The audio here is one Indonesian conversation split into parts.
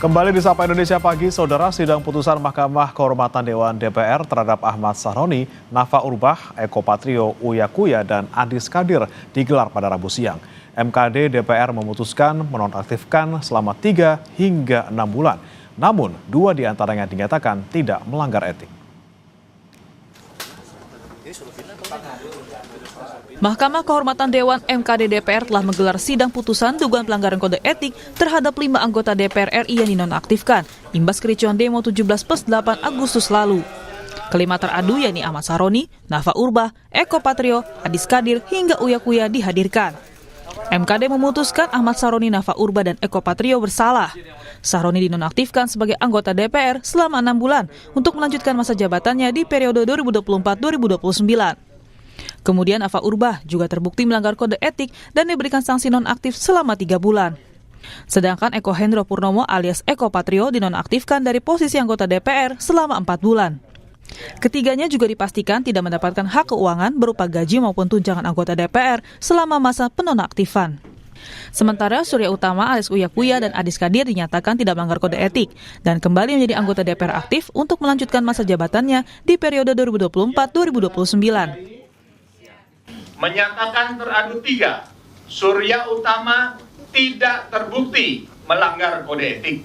Kembali di Sapa Indonesia Pagi, Saudara, sidang putusan Mahkamah Kehormatan Dewan DPR terhadap Ahmad Sahroni, Nafa Urbach, Eko Patrio, Uya Kuya, dan Adis Kadir digelar pada Rabu siang. MKD DPR memutuskan menonaktifkan selama 3 hingga 6 bulan. Namun, 2 diantaranya dinyatakan tidak melanggar etik. Mahkamah Kehormatan Dewan MKD DPR telah menggelar sidang putusan dugaan pelanggaran kode etik terhadap 5 anggota DPR RI yang dinonaktifkan imbas kericuhan demo 17+8 Agustus lalu. Kelima teradu yakni Ahmad Sahroni, Nafa Urbach, Eko Patrio, Adis Kadir hingga Uya Kuya dihadirkan. MKD memutuskan Ahmad Sahroni, Nafa Urbach, dan Eko Patrio bersalah. Sahroni dinonaktifkan sebagai anggota DPR selama 6 bulan untuk melanjutkan masa jabatannya di periode 2024-2029. Kemudian Nafa Urbach juga terbukti melanggar kode etik dan diberikan sanksi nonaktif selama 3 bulan. Sedangkan Eko Hendro Purnomo alias Eko Patrio dinonaktifkan dari posisi anggota DPR selama 4 bulan. Ketiganya juga dipastikan tidak mendapatkan hak keuangan berupa gaji maupun tunjangan anggota DPR selama masa penonaktifan. Sementara Surya Utama alias Uya Kuya dan Adis Kadir dinyatakan tidak melanggar kode etik dan kembali menjadi anggota DPR aktif untuk melanjutkan masa jabatannya di periode 2024-2029. Menyatakan teradu 3, Surya Utama tidak terbukti melanggar kode etik.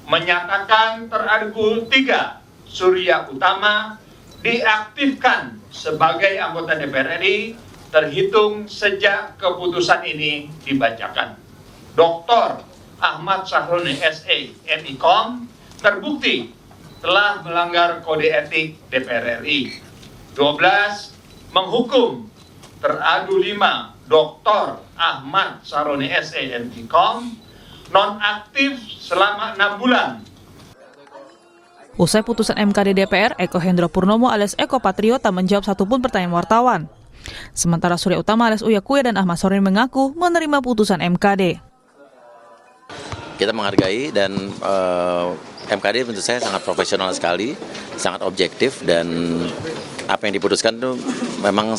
Menyatakan teradu 3, Surya Utama diaktifkan sebagai anggota DPR RI terhitung sejak keputusan ini dibacakan. Dr. Ahmad Sahroni SE MIKOM terbukti telah melanggar kode etik DPR RI. 12. Menghukum teradu 5, Dr. Ahmad Sahroni SE MIKOM nonaktif selama 6 bulan. Usai putusan MKD DPR, Eko Hendro Purnomo alias Eko Patrio tak menjawab satupun pertanyaan wartawan. Sementara Surya Utama alias Uya Kuya dan Ahmad Sahroni mengaku menerima putusan MKD. Kita menghargai dan MKD menurut saya sangat profesional sekali, sangat objektif, dan apa yang diputuskan itu memang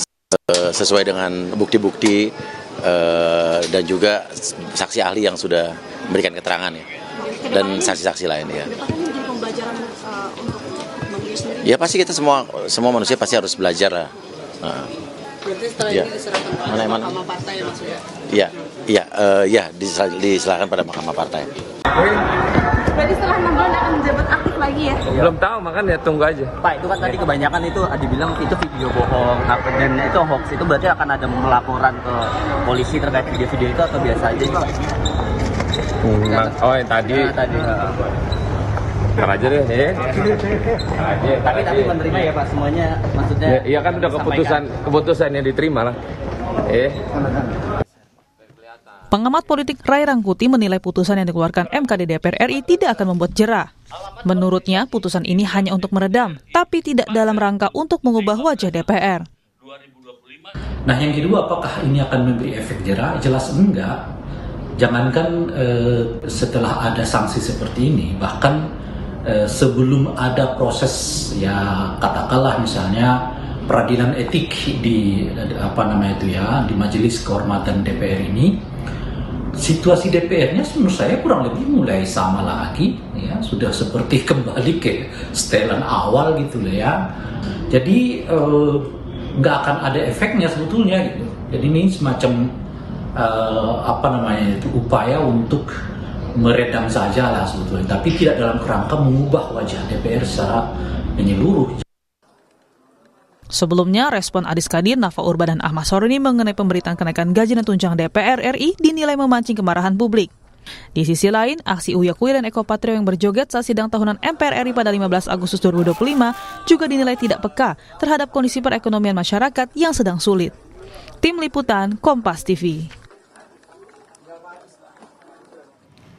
sesuai dengan bukti-bukti dan juga saksi ahli yang sudah memberikan keterangan ya, dan saksi-saksi lain ya. Ya pasti kita semua manusia pasti harus belajar lah. Nah, berarti setelah ini diserahkan pada Mahkamah Partai maksudnya? Iya, diserahkan pada Mahkamah Partai. Berarti setelah 6 bulan akan menjabat aktif lagi ya? Belum tahu, makanya tunggu aja. Pak, itu kan tadi kebanyakan itu dibilang itu video bohong, dan itu hoax. Itu berarti akan ada melaporan ke polisi terkait video-video itu atau biasa aja itu? Oh, yang tadi. Ntar aja deh, Tapi menerima ya Pak semuanya, maksudnya? Iya kan udah keputusan yang diterima lah. Pengamat politik Ray Rangkuti menilai putusan yang dikeluarkan MKD DPR RI tidak akan membuat jera. Menurutnya, putusan ini hanya untuk meredam, tapi tidak dalam rangka untuk mengubah wajah DPR. Nah, yang kedua, apakah ini akan memberi efek jera? Jelas enggak. Jangankan setelah ada sanksi seperti ini, bahkan sebelum ada proses ya katakanlah misalnya peradilan etik di di Majelis Kehormatan DPR ini, situasi DPR-nya menurut saya kurang lebih mulai sama lagi ya, sudah seperti kembali ke setelan awal gitu loh ya. Jadi nggak akan ada efeknya sebetulnya gitu. Jadi ini semacam upaya untuk meredam saja lah sebetulnya, tapi tidak dalam kerangka mengubah wajah DPR secara menyeluruh. Sebelumnya, respon Adis Kadir, Nafa Urbach, dan Ahmad Sahroni mengenai pemberitaan kenaikan gaji dan tunjangan DPR RI dinilai memancing kemarahan publik. Di sisi lain, aksi Uya Kuya dan Eko Patrio yang berjoget saat sidang tahunan MPR RI pada 15 Agustus 2025 juga dinilai tidak peka terhadap kondisi perekonomian masyarakat yang sedang sulit. Tim Liputan Kompas TV.